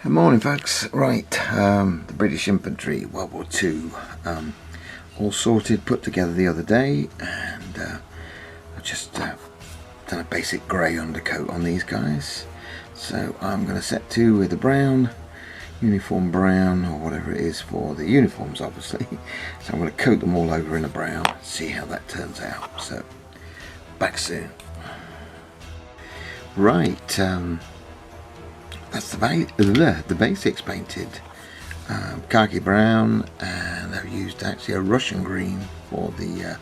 Good morning, folks. Right, the British infantry, World War II, all sorted, put together the other day, and I've just done a basic grey undercoat on these guys. So I'm going to set to with the brown, uniform brown, or whatever it is for the uniforms, obviously. So I'm going to coat them all over in a brown, see how that turns out. So, back soon. Right, that's the basics painted. Khaki brown, and I've used actually a Russian green for the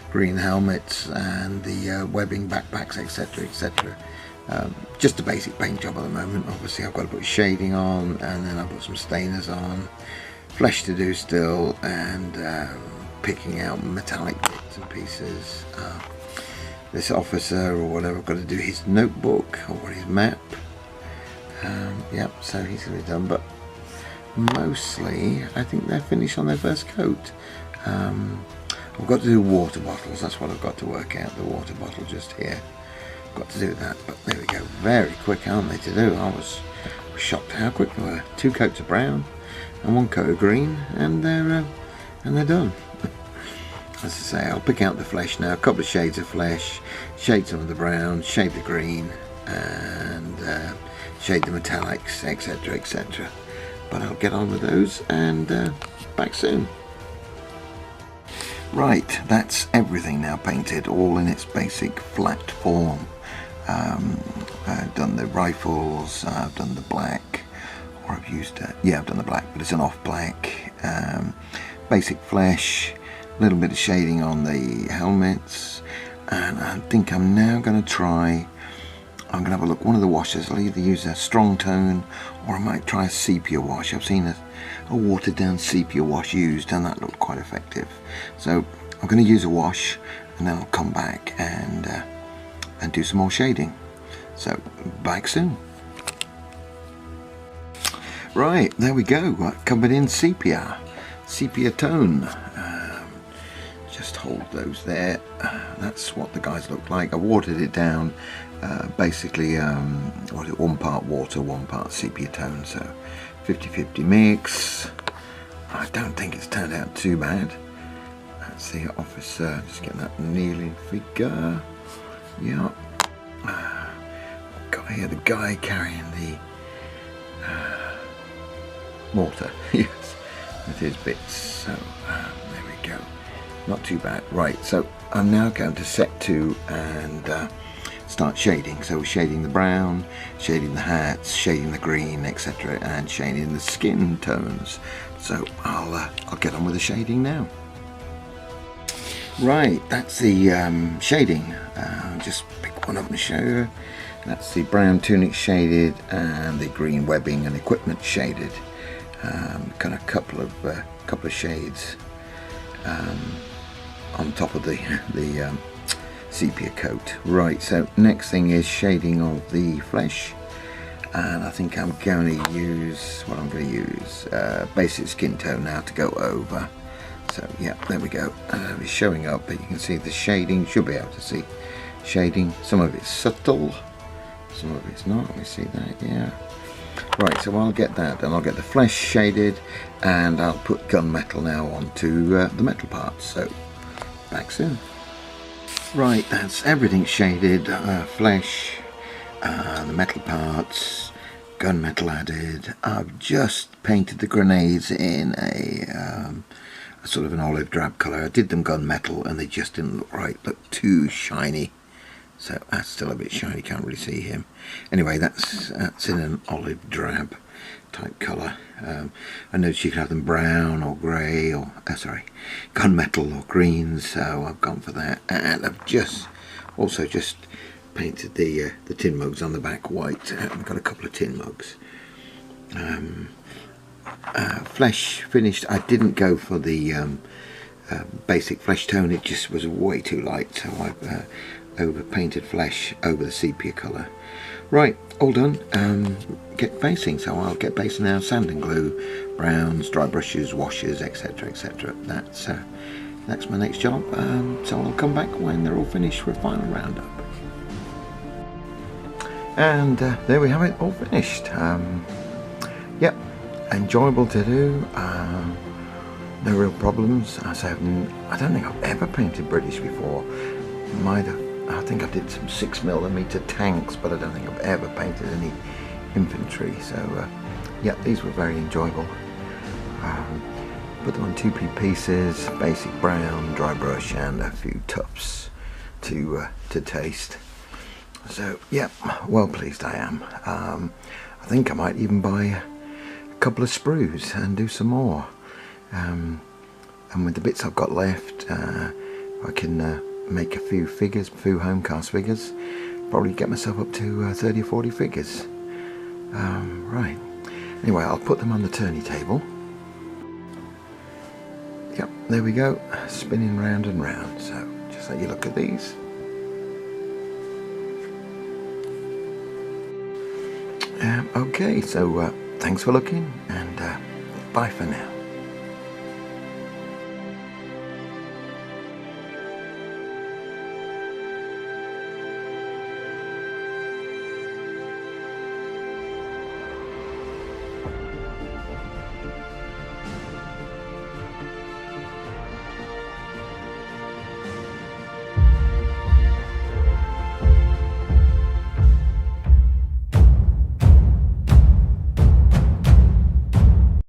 green helmets and the webbing backpacks, etc, etc. Just a basic paint job at the moment. Obviously I've got to put shading on, and then I've put some stainers on, flesh to do still, and picking out metallic bits and pieces. This officer or whatever, I've got to do his notebook or his map. Yep, so he's going to be done, but mostly I think they're finished on their first coat. I've got to do water bottles, that's what I've got to work out, the water bottle just here. Got to do that, but there we go. Very quick, aren't they, to do? I was shocked how quick they were. 2 coats of brown and 1 coat of green, and they're done. As I say, I'll pick out the flesh now, a couple of shades of flesh, shade some of the brown, shade the green, and shade the metallics, etc, etc. But I'll get on with those, and back soon. Right, that's everything now painted, all in its basic flat form. I've done the rifles, I've done the black, or I've used I've done the black, but it's an off black. Basic flesh, a little bit of shading on the helmets, and I think I'm now going to try, I'm going to have a look, one of the washes, I'll either use a strong tone or I might try a sepia wash. I've seen a watered down sepia wash used, and that looked quite effective. So I'm going to use a wash, and then I'll come back and do some more shading. So back soon. Right, there we go, covered in sepia tone. Just hold those there. That's what the guys look like. I watered it down, basically 1 part water, 1 part sepia tone, so 50-50 mix. I don't think it's turned out too bad. That's the officer, just getting that kneeling figure. Yeah. Got here the guy carrying the mortar, yes, with his bits. So there we go. Not too bad. Right, so I'm now going to set to and start shading. So we're shading the brown, shading the hats, shading the green, etc, and shading the skin tones. So I'll get on with the shading now. Right, that's the shading. Just pick one up and show you. That's the brown tunic shaded and the green webbing and equipment shaded. Kind of couple of shades on top of the sepia coat. Right, so next thing is shading of the flesh, and I think I'm going to use basic skin tone now to go over. So yeah, there we go. It's showing up, but you can see the shading. Should be able to see shading. Some of it's subtle, some of it's not. Let me see that. Yeah. Right, so I'll get that, and I'll get the flesh shaded, and I'll put gunmetal now onto the metal parts. So back soon. Right, that's everything shaded, flesh, the metal parts, gunmetal added. I've just painted the grenades in a sort of an olive drab colour. I did them gunmetal and they just didn't look right, looked too shiny. So that's still a bit shiny, can't really see him. Anyway, that's in an olive drab type colour. I noticed you can have them brown or grey, or gunmetal or green, so I've gone for that. And I've also just painted the tin mugs on the back white. I've got a couple of tin mugs. Flesh finished. I didn't go for the basic flesh tone, it just was way too light, so I've over painted flesh over the sepia colour. Right, all done. Get basing, so I'll get basing now, sand and glue, browns, dry brushes, washes, etc, etc. That's my next job, so I'll come back when they're all finished for a final roundup. And there we have it, all finished. yep, enjoyable to do. No real problems. I don't think I've ever painted British before. I think I did some 6mm tanks, but I don't think I've ever painted any infantry. So yeah, these were very enjoyable. Put them on 2p pieces, basic brown, dry brush, and a few tufts to taste. So yeah, well pleased I am. I think I might even buy a couple of sprues and do some more. And with the bits I've got left, I can make a few figures, a few home cast figures. Probably get myself up to 30 or 40 figures. Right. Anyway, I'll put them on the turning table. Yep, there we go, spinning round and round. So just let you look at these. Okay, so thanks for looking, and bye for now.